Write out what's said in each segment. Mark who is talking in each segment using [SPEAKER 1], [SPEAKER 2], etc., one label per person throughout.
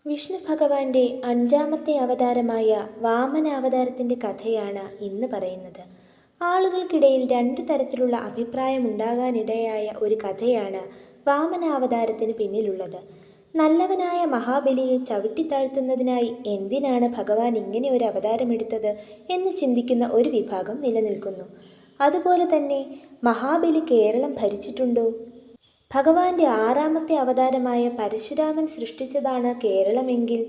[SPEAKER 1] വിഷ്ണു ഭഗവാന്റെ അഞ്ചാമത്തെ അവതാരമായ വാമനാവതാരത്തിൻ്റെ കഥയാണ് ഇന്ന് പറയുന്നത്. ആളുകൾക്കിടയിൽ രണ്ടു തരത്തിലുള്ള അഭിപ്രായമുണ്ടാകാനിടയായ ഒരു കഥയാണ് വാമനാവതാരത്തിന് പിന്നിലുള്ളത്. നല്ലവനായ മഹാബലിയെ ചവിട്ടിത്താഴ്ത്തുന്നതിനായി എന്തിനാണ് ഭഗവാൻ ഇങ്ങനെ ഒരു അവതാരമെടുത്തത് എന്ന് ചിന്തിക്കുന്ന ഒരു വിഭാഗം നിലനിൽക്കുന്നു. അതുപോലെ തന്നെ മഹാബലി കേരളം ഭരിച്ചിട്ടുണ്ടോ? ഭഗവാന്റെ ആറാമത്തെ അവതാരമായ പരശുരാമൻ സൃഷ്ടിച്ചതാണ് കേരളമെങ്കിൽ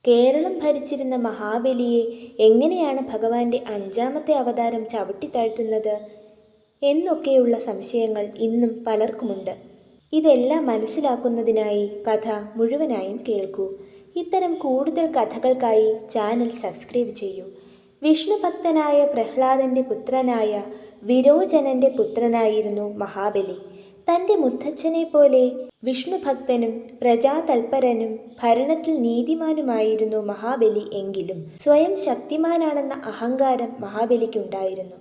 [SPEAKER 1] കേരളം ഭരിച്ചിരുന്ന മഹാബലിയെ എങ്ങനെയാണ് ഭഗവാന്റെ അഞ്ചാമത്തെ അവതാരം ചവിട്ടിത്താഴ്ത്തുന്നത് എന്നൊക്കെയുള്ള സംശയങ്ങൾ ഇന്നും പലർക്കുമുണ്ട്. ഇതെല്ലാം മനസ്സിലാക്കുന്നതിനായി കഥ മുഴുവനായും കേൾക്കൂ. ഇത്തരം കൂടുതൽ കഥകൾക്കായി ചാനൽ സബ്സ്ക്രൈബ് ചെയ്യൂ. വിഷ്ണു ഭക്തനായ പ്രഹ്ലാദന്റെ പുത്രനായ വിരോചനന്റെ പുത്രനായിരുന്നു മഹാബലി. തൻ്റെ മുത്തച്ഛനെ പോലെ വിഷ്ണുഭക്തനും പ്രജാതൽപരനും ഭരണത്തിൽ നീതിമാനുമായിരുന്നു മഹാബലി. എങ്കിലും സ്വയം ശക്തിമാനാണെന്ന അഹങ്കാരം മഹാബലിക്കുണ്ടായിരുന്നു.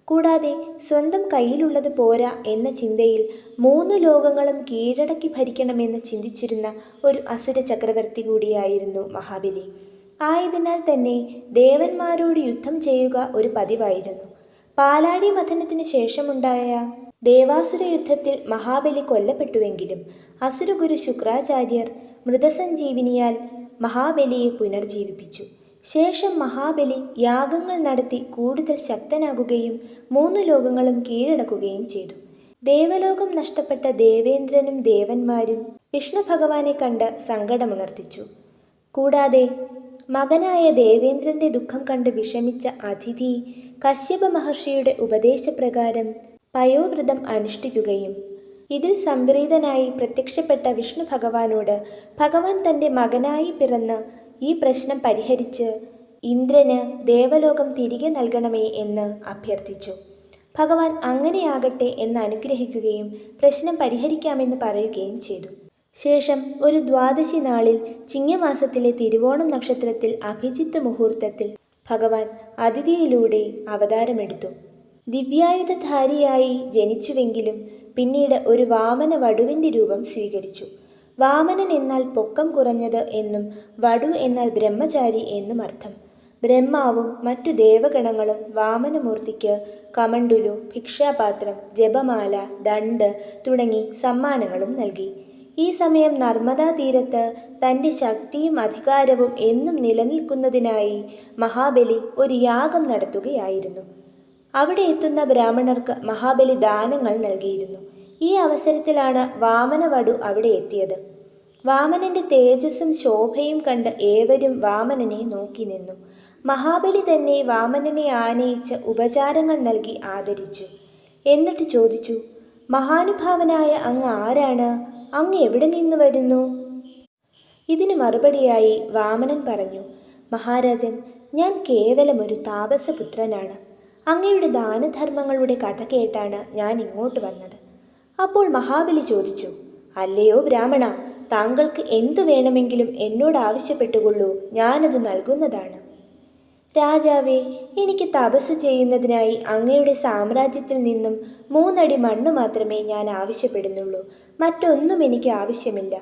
[SPEAKER 1] കൂടാതെ സ്വന്തം കയ്യിലുള്ളത് പോരാ എന്ന ചിന്തയിൽ മൂന്ന് ലോകങ്ങളും കീഴടക്കി ഭരിക്കണമെന്ന് ചിന്തിച്ചിരുന്ന ഒരു അസുര ചക്രവർത്തി കൂടിയായിരുന്നു മഹാബലി. ആയതിനാൽ തന്നെ ദേവന്മാരോട് യുദ്ധം ചെയ്യുക ഒരു പതിവായിരുന്നു. പാലാഴി മഥനത്തിനു ശേഷമുണ്ടായ ദേവാസുര യുദ്ധത്തിൽ മഹാബലി കൊല്ലപ്പെട്ടുവെങ്കിലും അസുരഗുരു ശുക്രാചാര്യർ മൃതസഞ്ജീവിനിയാൽ മഹാബലിയെ പുനർജീവിപ്പിച്ചു. ശേഷം മഹാബലി യാഗങ്ങൾ നടത്തി കൂടുതൽ ശക്തനാകുകയും മൂന്ന് ലോകങ്ങളും കീഴടക്കുകയും ചെയ്തു. ദേവലോകം നഷ്ടപ്പെട്ട ദേവേന്ദ്രനും ദേവന്മാരും വിഷ്ണു ഭഗവാനെ കണ്ട് സങ്കടമുണർത്തിച്ചു. കൂടാതെ മകനായ ദേവേന്ദ്രന്റെ ദുഃഖം കണ്ട് വിഷമിച്ച അതിഥി കശ്യപ മഹർഷിയുടെ ഉപദേശപ്രകാരം പയോവ്രതം അനുഷ്ഠിക്കുകയും ഇതിൽ സംപ്രീതനായി പ്രത്യക്ഷപ്പെട്ട വിഷ്ണു ഭഗവാനോട് ഭഗവാൻ തൻ്റെ മകനായി പിറന്ന് ഈ പ്രശ്നം പരിഹരിച്ച് ഇന്ദ്രന് ദേവലോകം തിരികെ നൽകണമേ എന്ന് അഭ്യർത്ഥിച്ചു. ഭഗവാൻ അങ്ങനെയാകട്ടെ എന്ന് അനുഗ്രഹിക്കുകയും പ്രശ്നം പരിഹരിക്കാമെന്ന് പറയുകയും ചെയ്തു. ശേഷം ഒരു ദ്വാദശി നാളിൽ ചിങ്ങമാസത്തിലെ തിരുവോണം നക്ഷത്രത്തിൽ അഭിജിത്ത് മുഹൂർത്തത്തിൽ ഭഗവാൻ അതിഥിയിലൂടെ അവതാരമെടുത്തു. ദിവ്യായുധധാരിയായി ജനിച്ചുവെങ്കിലും പിന്നീട് ഒരു വാമന വടുവിൻ്റെ രൂപം സ്വീകരിച്ചു. വാമനൻ എന്നാൽ പൊക്കം കുറഞ്ഞത് എന്നും വടു എന്നാൽ ബ്രഹ്മചാരി എന്നും അർത്ഥം. ബ്രഹ്മാവും മറ്റു ദേവഗണങ്ങളും വാമനമൂർത്തിക്ക് കമണ്ടുലു, ഭിക്ഷാപാത്രം, ജപമാല, ദണ്ഡ് തുടങ്ങി സമ്മാനങ്ങളും നൽകി. ഈ സമയം നർമ്മദാ തീരത്ത് തൻ്റെ ശക്തിയും അധികാരവും എന്നും നിലനിൽക്കുന്നതിനായി മഹാബലി ഒരു യാഗം നടത്തുകയായിരുന്നു. അവിടെ എത്തുന്ന ബ്രാഹ്മണർക്ക് മഹാബലി ദാനങ്ങൾ നൽകിയിരുന്നു. ഈ അവസരത്തിലാണ് വാമനവടു അവിടെ എത്തിയത്. വാമനന്റെ തേജസ്സും ശോഭയും കണ്ട് ഏവരും വാമനനെ നോക്കി നിന്നു. മഹാബലി തന്നെ വാമനനെ ആനയിച്ച് ഉപചാരങ്ങൾ നൽകി ആദരിച്ചു. എന്നിട്ട് ചോദിച്ചു, മഹാനുഭാവനായ അങ്ങ് ആരാണ്? അങ്ങ് എവിടെ നിന്ന് വരുന്നു? ഇതിനു മറുപടിയായി വാമനൻ പറഞ്ഞു, മഹാരാജൻ, ഞാൻ കേവലം ഒരു താപസപുത്രനാണ്. അങ്ങയുടെ ദാനധർമ്മങ്ങളുടെ കഥ കേട്ടാണ് ഞാൻ ഇങ്ങോട്ട് വന്നത്. അപ്പോൾ മഹാബലി ചോദിച്ചു, അല്ലയോ ബ്രാഹ്മണ, താങ്കൾക്ക് എന്തു വേണമെങ്കിലും എന്നോട് ആവശ്യപ്പെട്ടുകൊള്ളൂ, ഞാനത് നൽകുന്നതാണ്. രാജാവേ, എനിക്ക് തപസ് ചെയ്യുന്നതിനായി അങ്ങയുടെ സാമ്രാജ്യത്തിൽ നിന്നും 3 അടി മണ്ണ് മാത്രമേ ഞാൻ ആവശ്യപ്പെടുന്നുള്ളൂ. മറ്റൊന്നും എനിക്ക് ആവശ്യമില്ല.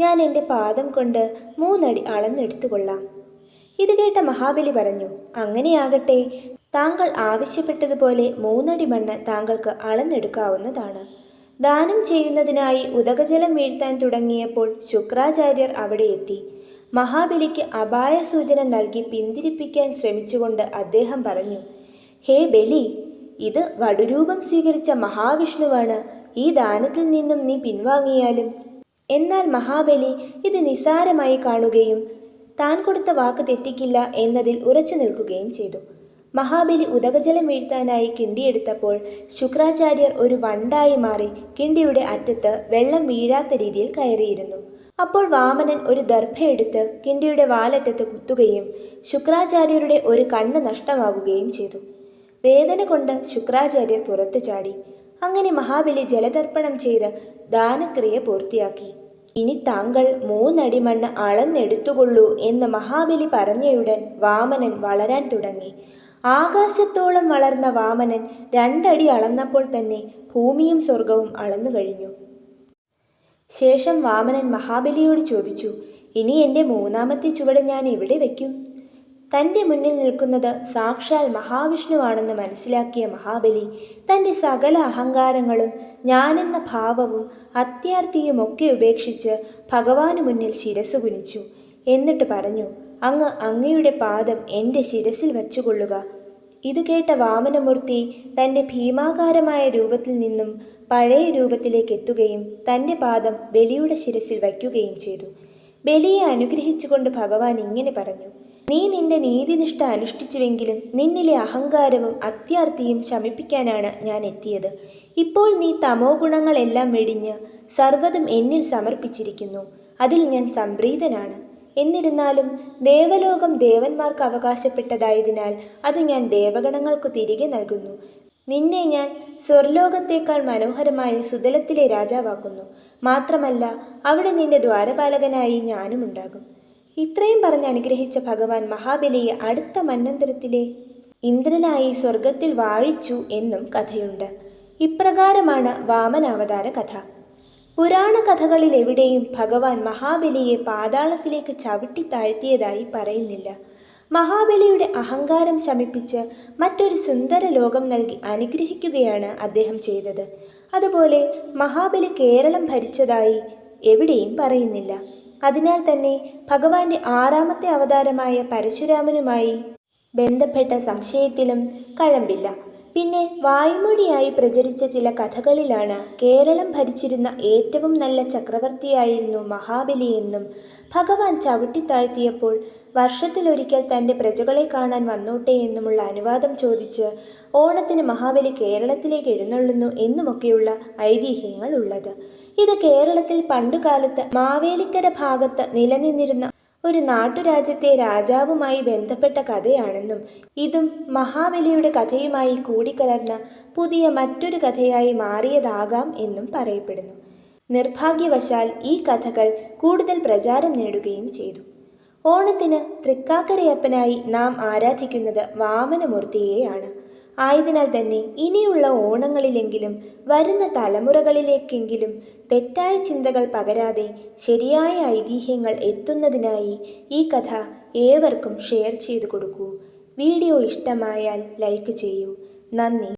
[SPEAKER 1] ഞാൻ എൻ്റെ പാദം കൊണ്ട് 3 അടി അളന്നെടുത്തുകൊള്ളാം. ഇത് കേട്ട മഹാബലി പറഞ്ഞു, അങ്ങനെയാകട്ടെ, താങ്കൾ ആവശ്യപ്പെട്ടതുപോലെ 3 അടി മണ്ണ് താങ്കൾക്ക് അളന്നെടുക്കാവുന്നതാണ്. ദാനം ചെയ്യുന്നതിനായി ഉദകജലം വീഴ്ത്താൻ തുടങ്ങിയപ്പോൾ ശുക്രാചാര്യർ അവിടെ എത്തി. മഹാബലിക്ക് അപായ സൂചന നൽകി പിന്തിരിപ്പിക്കാൻ ശ്രമിച്ചുകൊണ്ട് അദ്ദേഹം പറഞ്ഞു, ഹേ ബലി, ഇത് വടുരൂപം സ്വീകരിച്ച മഹാവിഷ്ണുവാണ്. ഈ ദാനത്തിൽ നിന്നും നീ പിൻവാങ്ങിയാലും. എന്നാൽ മഹാബലി ഇത് നിസ്സാരമായി കാണുകയും താൻ കൊടുത്ത വാക്ക് തെറ്റിക്കില്ല എന്നതിൽ ഉറച്ചു നിൽക്കുകയും ചെയ്തു. മഹാബലി ഉദകജലം വീഴ്ത്താനായി കിണ്ടിയെടുത്തപ്പോൾ ശുക്രാചാര്യർ ഒരു വണ്ടായി മാറി കിണ്ടിയുടെ അറ്റത്ത് വെള്ളം വീഴാത്ത രീതിയിൽ കയറിയിരുന്നു. അപ്പോൾ വാമനൻ ഒരു ദർഭയെടുത്ത് കിണ്ടിയുടെ വാലറ്റത്ത് കുത്തുകയും ശുക്രാചാര്യരുടെ ഒരു കണ്ണ് നഷ്ടമാകുകയും ചെയ്തു. വേദന കൊണ്ട് ശുക്രാചാര്യർ പുറത്തു ചാടി. അങ്ങനെ മഹാബലി ജലതർപ്പണം ചെയ്ത് ദാനക്രിയ പൂർത്തിയാക്കി. ഇനി താങ്കൾ 3 അടി മണ്ണ് അളന്നെടുത്തുകൊള്ളൂ എന്ന് മഹാബലി പറഞ്ഞയുടൻ വാമനൻ വളരാൻ തുടങ്ങി. ആകാശത്തോളം വളർന്ന വാമനൻ 2 അടി അളന്നപ്പോൾ തന്നെ ഭൂമിയും സ്വർഗവും അളന്നു കഴിഞ്ഞു. ശേഷം വാമനൻ മഹാബലിയോട് ചോദിച്ചു, ഇനി എൻ്റെ മൂന്നാമത്തെ ചുവട് ഞാൻ എവിടെ വയ്ക്കും? തൻ്റെ മുന്നിൽ നിൽക്കുന്നത് സാക്ഷാൽ മഹാവിഷ്ണുവാണെന്ന് മനസ്സിലാക്കിയ മഹാബലി തൻ്റെ സകല അഹങ്കാരങ്ങളും ഞാനെന്ന ഭാവവും അത്യാർത്തിയുമൊക്കെ ഉപേക്ഷിച്ച് ഭഗവാനു മുന്നിൽ ശിരസ്സു കുനിച്ചു. എന്നിട്ട് പറഞ്ഞു, അങ്ങയുടെ പാദം എൻ്റെ ശിരസിൽ വച്ചുകൊള്ളുക. ഇത് കേട്ട വാമനമൂർത്തി തൻ്റെ ഭീമാകാരമായ രൂപത്തിൽ നിന്നും പഴയ രൂപത്തിലേക്ക് എത്തുകയും തൻ്റെ പാദം ബലിയുടെ ശിരസിൽ വയ്ക്കുകയും ചെയ്തു. ബലിയെ അനുഗ്രഹിച്ചുകൊണ്ട് ഭഗവാൻ ഇങ്ങനെ പറഞ്ഞു, നീ നിന്റെ നീതിനിഷ്ഠ അനുഷ്ഠിച്ചുവെങ്കിലും നിന്നിലെ അഹങ്കാരവും അത്യാർത്തിയും ശമിപ്പിക്കാനാണ് ഞാൻ എത്തിയത്. ഇപ്പോൾ നീ തമോ ഗുണങ്ങളെല്ലാം വെടിഞ്ഞ് സർവ്വതും എന്നിൽ സമർപ്പിച്ചിരിക്കുന്നു. അതിൽ ഞാൻ സംപ്രീതനാണ്. എന്നിരുന്നാലും ദേവലോകം ദേവന്മാർക്ക് അവകാശപ്പെട്ടതായതിനാൽ അത് ഞാൻ ദേവഗണങ്ങൾക്കു തിരികെ നൽകുന്നു. നിന്നെ ഞാൻ സ്വർലോകത്തേക്കാൾ മനോഹരമായ സുതലത്തിലെ രാജാവാക്കുന്നു. മാത്രമല്ല അവിടെ നിന്റെ ദ്വാരപാലകനായി ഞാനും ഉണ്ടാകും. ഇത്രയും പറഞ്ഞ് അനുഗ്രഹിച്ച ഭഗവാൻ മഹാബലിയെ അടുത്ത മന്വന്തരത്തിലെ ഇന്ദ്രനായി സ്വർഗത്തിൽ വാഴിച്ചു എന്നും കഥയുണ്ട്. ഇപ്രകാരമാണ് വാമനാവതാര കഥ. പുരാണ കഥകളിൽ എവിടെയും ഭഗവാൻ മഹാബലിയെ പാതാളത്തിലേക്ക് ചവിട്ടി താഴ്ത്തിയതായി പറയുന്നില്ല. മഹാബലിയുടെ അഹങ്കാരം ശമിപ്പിച്ച് മറ്റൊരു സുന്ദര ലോകം നൽകി അനുഗ്രഹിക്കുകയാണ് അദ്ദേഹം ചെയ്തത്. അതുപോലെ മഹാബലി കേരളം ഭരിച്ചതായി എവിടെയും പറയുന്നില്ല. അതിനാൽ തന്നെ ഭഗവാന്റെ ആറാമത്തെ അവതാരമായ പരശുരാമനുമായി ബന്ധപ്പെട്ട സംശയത്തിലും കഴമ്പില്ല. പിന്നെ വായ്മൊഴിയായി പ്രചരിച്ച ചില കഥകളിലാണ് കേരളം ഭരിച്ചിരുന്ന ഏറ്റവും നല്ല ചക്രവർത്തിയായിരുന്നു മഹാബലി എന്നും ഭഗവാൻ ചവിട്ടിത്താഴ്ത്തിയപ്പോൾ വർഷത്തിലൊരിക്കൽ തൻ്റെ പ്രജകളെ കാണാൻ വന്നോട്ടെ എന്നുമുള്ള അനുവാദം ചോദിച്ച് ഓണത്തിന് മഹാബലി കേരളത്തിലേക്ക് എഴുന്നള്ളുന്നു എന്നുമൊക്കെയുള്ള ഐതിഹ്യങ്ങൾ ഉള്ളത്. ഇത് കേരളത്തിൽ പണ്ടുകാലത്ത് മാവേലിക്കര ഭാഗത്ത് നിലനിന്നിരുന്ന ഒരു നാട്ടുരാജ്യത്തെ രാജാവുമായി ബന്ധപ്പെട്ട കഥയാണെന്നും ഇതും മഹാബലിയുടെ കഥയുമായി കൂടിക്കലർന്ന പുതിയ മറ്റൊരു കഥയായി മാറിയതാകാം എന്നും പറയപ്പെടുന്നു. നിർഭാഗ്യവശാൽ ഈ കഥകൾ കൂടുതൽ പ്രചാരം നേടുകയും ചെയ്തു. ഓണത്തിന് തൃക്കാക്കരയപ്പനായി നാം ആരാധിക്കുന്നത് വാമനമൂർത്തിയെയാണ്. ആയതിനാൽ തന്നെ ഇനിയുള്ള ഓണങ്ങളിലെങ്കിലും വരുന്ന തലമുറകളിലേക്കെങ്കിലും തെറ്റായ ചിന്തകൾ പകരാതെ ശരിയായ ഐതിഹ്യങ്ങൾ എത്തുന്നതിനായി ഈ കഥ ഏവർക്കും ഷെയർ ചെയ്തു കൊടുക്കൂ. വീഡിയോ ഇഷ്ടമായാൽ ലൈക്ക് ചെയ്യൂ. നന്ദി.